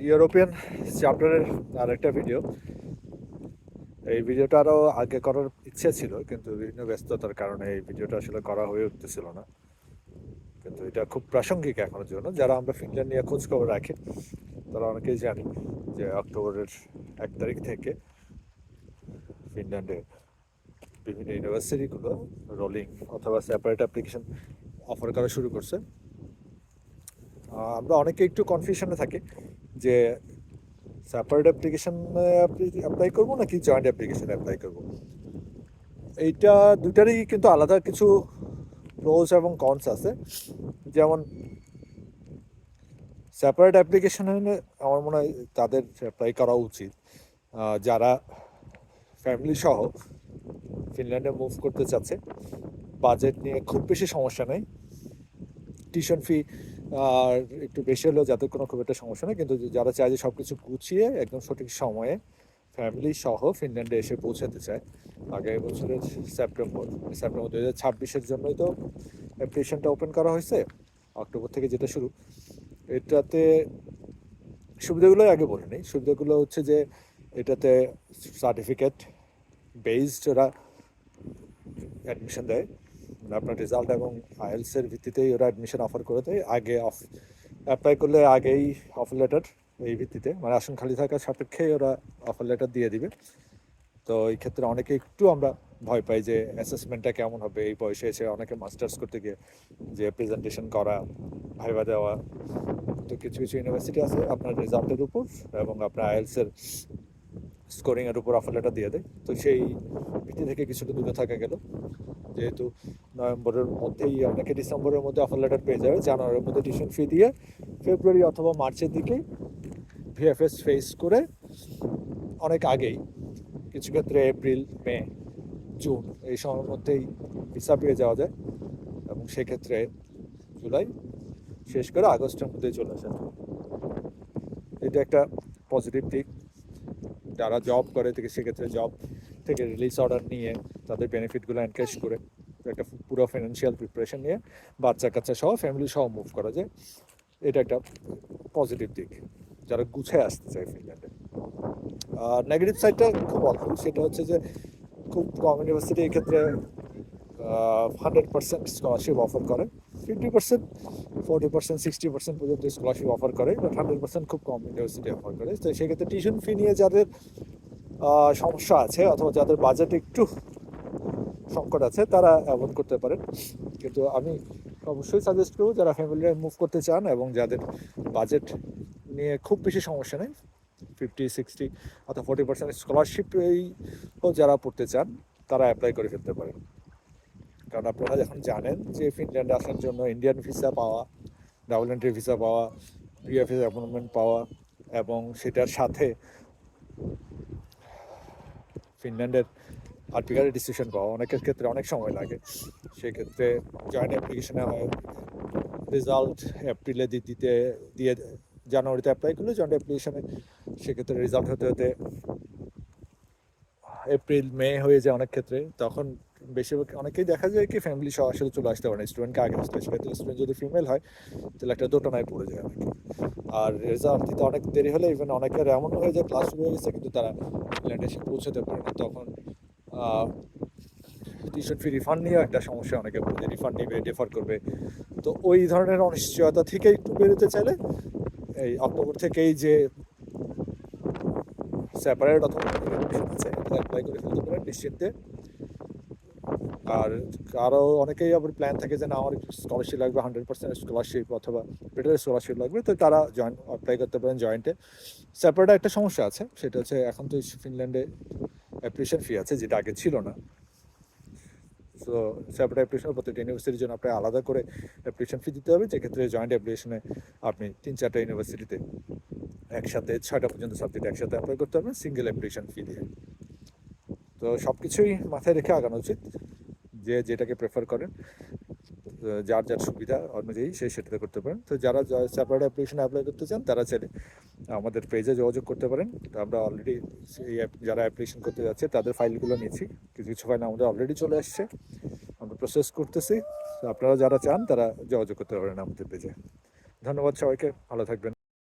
European চ্যাপ্টারের আরেকটা video. এই ভিডিওটা আরও আগে করার ইচ্ছে ছিল, কিন্তু বিভিন্ন ব্যস্ততার কারণে এই ভিডিওটা আসলে করা হয়ে উঠতেছিল না। কিন্তু এটা খুব প্রাসঙ্গিক এখনের জন্য। যারা আমরা ফিনল্যান্ড নিয়ে খোঁজ খবর রাখি তারা অনেকেই জানি যে অক্টোবরের 1 তারিখ থেকে ফিনল্যান্ডে বিভিন্ন ইউনিভার্সিটিগুলো রোলিং অথবা সেপারেট অ্যাপ্লিকেশন অফার করা শুরু করছে। আমরা অনেকে একটু কনফিউশনে থাকি যে সেপারেট অ্যাপ্লিকেশনে অ্যাপ্লাই করবো নাকি জয়েন্ট অ্যাপ্লিকেশনে অ্যাপ্লাই করবো। এইটা দুটারই কিন্তু আলাদা কিছু প্রোস এবং কনস আছে। যেমন সেপারেট অ্যাপ্লিকেশনে আমার মনে হয় তাদের অ্যাপ্লাই করা উচিত যারা ফ্যামিলি সহ ফিনল্যান্ডে মুভ করতে চাচ্ছে, বাজেট নিয়ে খুব বেশি সমস্যা নেই, টিউশন ফি আর একটু বেশি হলেও যাদের কোনো খুব একটা সমস্যা নেই, কিন্তু যারা চায় যে সব কিছু গুছিয়ে একদম সঠিক সময়ে ফ্যামিলি সহ ফিনল্যান্ডে এসে পৌঁছাতে চায়। আগামী বছরের সেপ্টেম্বর 2026-এর জন্যই তো অ্যাপ্লিকেশনটা ওপেন করা হয়েছে, অক্টোবর থেকে যেটা শুরু। এটাতে সুবিধাগুলো আগে বলে নিই। সুবিধাগুলো হচ্ছে যে এটাতে সার্টিফিকেট বেসড ওরা অ্যাডমিশন দেয়, আপনার রেজাল্ট এবং আইএলসের ভিত্তিতেই ওরা অ্যাডমিশন অফার করে দেয়। আগে অ্যাপ্লাই করলে আগেই অফার লেটার এই ভিত্তিতে, মানে আসন খালি থাকার সাপেক্ষেই ওরা অফার লেটার দিয়ে দিবে। তো এই ক্ষেত্রে অনেকে একটু আমরা ভয় পাই যে অ্যাসেসমেন্টটা কেমন হবে এই বয়সে এসে, অনেকে মাস্টার্স করতে গিয়ে যে প্রেজেন্টেশন করা, ভাইবা দেওয়া। তো কিছু কিছু ইউনিভার্সিটি আছে আপনার রেজাল্টের উপর এবং আপনার আইএলসের স্কোরিংয়ের উপর অফার লেটার দিয়ে দেয়। তো সেই ভিত্তি থেকে কিছুটা দূরে থাকা গেল, যেহেতু নভেম্বরের মধ্যেই অনেকে ডিসেম্বরের মধ্যে অফার লেটার পেয়ে যাবে, জানুয়ারির মধ্যে টিউশন ফি দিয়ে ফেব্রুয়ারি অথবা মার্চের দিকে ভিএফএস ফেস করে অনেক আগেই, কিছু ক্ষেত্রে এপ্রিল, মে, জুন এই সময়ের মধ্যেই ভিসা পেয়ে যাওয়া যায় এবং সেক্ষেত্রে জুলাই শেষ করে আগস্টের মধ্যে চলে আসে। এটা একটা পজিটিভ দিক। যারা জব করে থেকে সেক্ষেত্রে জব থেকে রিলিজ অর্ডার নিয়ে তাদের বেনিফিটগুলো এনক্যাশ করে একটা পুরো ফিনান্সিয়াল প্রিপারেশন নিয়ে বাচ্চা কাচ্চা সহ ফ্যামিলি সহ মুভ করা যায়। এটা একটা পজিটিভ দিক যারা গুছিয়ে আসতে চায় ফিনল্যান্ডে। আর নেগেটিভ সাইডটা খুব অল্প, সেটা হচ্ছে যে খুব কম ইউনিভার্সিটি এক্ষেত্রে 100% স্কলারশিপ অফার করে। 50%, 40%, 60% পর্যন্ত স্কলারশিপ অফার করে, বাট 100% খুব কম ইউনিভার্সিটি অফার করে। তো সেক্ষেত্রে টিউশন ফি নিয়ে যাদের সমস্যা আছে অথবা যাদের বাজেট একটু সংকট আছে তারা অ্যাভয়েড করতে পারেন। কিন্তু আমি অবশ্যই সাজেস্ট করবো যারা ফ্যামিলি মুভ করতে চান এবং যাদের বাজেট নিয়ে খুব বেশি সমস্যা নেই, 50, 60 অথবা 40% স্কলারশিপেই যারা পড়তে চান তারা অ্যাপ্লাই করে ফেলতে পারেন। কারণ আপনারা এখন জানেন যে ফিনল্যান্ডে আসার জন্য ইন্ডিয়ান ভিসা পাওয়া, ডাবল এন্ট্রি ভিসা পাওয়া, ভিএফএস অ্যাপয়েন্টমেন্ট পাওয়া এবং সেটার সাথে ফিনল্যান্ডের আর্টিকেলের ডিসিশন পাওয়া অনেকের ক্ষেত্রে অনেক সময় লাগে। সেক্ষেত্রে জয়েন্ট অ্যাপ্লিকেশনে হয় রেজাল্ট এপ্রিলে দিতে দিয়ে জানুয়ারিতে অ্যাপ্লাই করলে জয়েন্ট অ্যাপ্লিকেশনে সেক্ষেত্রে রেজাল্ট হতে হতে এপ্রিল, মে হয়ে যায় অনেক ক্ষেত্রে। তখন বেশিরভাগ অনেকেই দেখা যায় কি ফ্যামিলি সহ আসলে চলে আসতে পারে, স্টুডেন্টকে আগে আসতে হয়। সেক্ষেত্রে স্টুডেন্ট যদি ফিমেল হয় তাহলে একটা দোটানায় পড়ে যায় অনেকে। আর রেজাল্ট দিতে অনেক দেরি হলে ইভেন অনেকের এমন হয়ে যায় ক্লাস শুরু হয়ে গেছে কিন্তু তারা ফিনল্যান্ডে এসে পৌঁছাতে পারে না। তখন টিউশন ফি রিফান্ড নিয়েও একটা সমস্যা, অনেকে বলতে রিফান্ড নেবে, ডেফার করবে। তো ওই ধরনের অনিশ্চয়তা থেকে একটু বেরোতে চাইলে এই অক্টোবর থেকেই যে সেপারেট অথবা আছে এটা অ্যাপ্লাই করে ফেলতে পারেন নিশ্চিন্তে। আর আরও অনেকেই আবার প্ল্যান থাকে যে না আমার স্কলারশিপ লাগবে, 100% স্কলারশিপ অথবা বেটার স্কলারশিপ লাগবে, তো তারা জয়েন্ট অ্যাপ্লাই করতে পারেন জয়েন্টে। সেপারেটে একটা সমস্যা আছে, সেটা হচ্ছে এখন তো ফিনল্যান্ডে অ্যাপ্লিকেশন ফি আছে যেটা আগে ছিল না। সো সেপারেট অ্যাপ্লিকেশন প্রত্যেকটা ইউনিভার্সিটির জন্য আপনার আলাদা করে অ্যাপ্লিকেশন ফি দিতে হবে, যেক্ষেত্রে জয়েন্ট অ্যাপ্লিকেশনে আপনি 3-4টা ইউনিভার্সিটিতে একসাথে 6টা পর্যন্ত সাবজেক্ট একসাথে অ্যাপ্লাই করতে পারবেন সিঙ্গেল অ্যাপ্লিকেশন ফি দিয়ে। তো সব কিছুই মাথায় রেখে আগানো উচিত, যে যেটাকে প্রেফার করেন, যার যার সুবিধা অনুযায়ী সেটাতে করতে পারেন। তো যারা সেপারেট অ্যাপ্লিকেশন অ্যাপ্লাই করতে চান তারা চাইলে আমাদের পেজে যোগাযোগ করতে পারেন। আমরা অলরেডি যারা অ্যাপ্লিকেশন করতে যাচ্ছে তাদের ফাইলগুলো নিয়েছি, কিছু কিছু ফাইল আমাদের অলরেডি চলে আসছে, আমরা প্রসেস করতেছি। আপনারা যারা চান তারা যোগাযোগ করতে পারেন আমাদের পেজে। ধন্যবাদ সবাইকে, ভালো থাকবেন।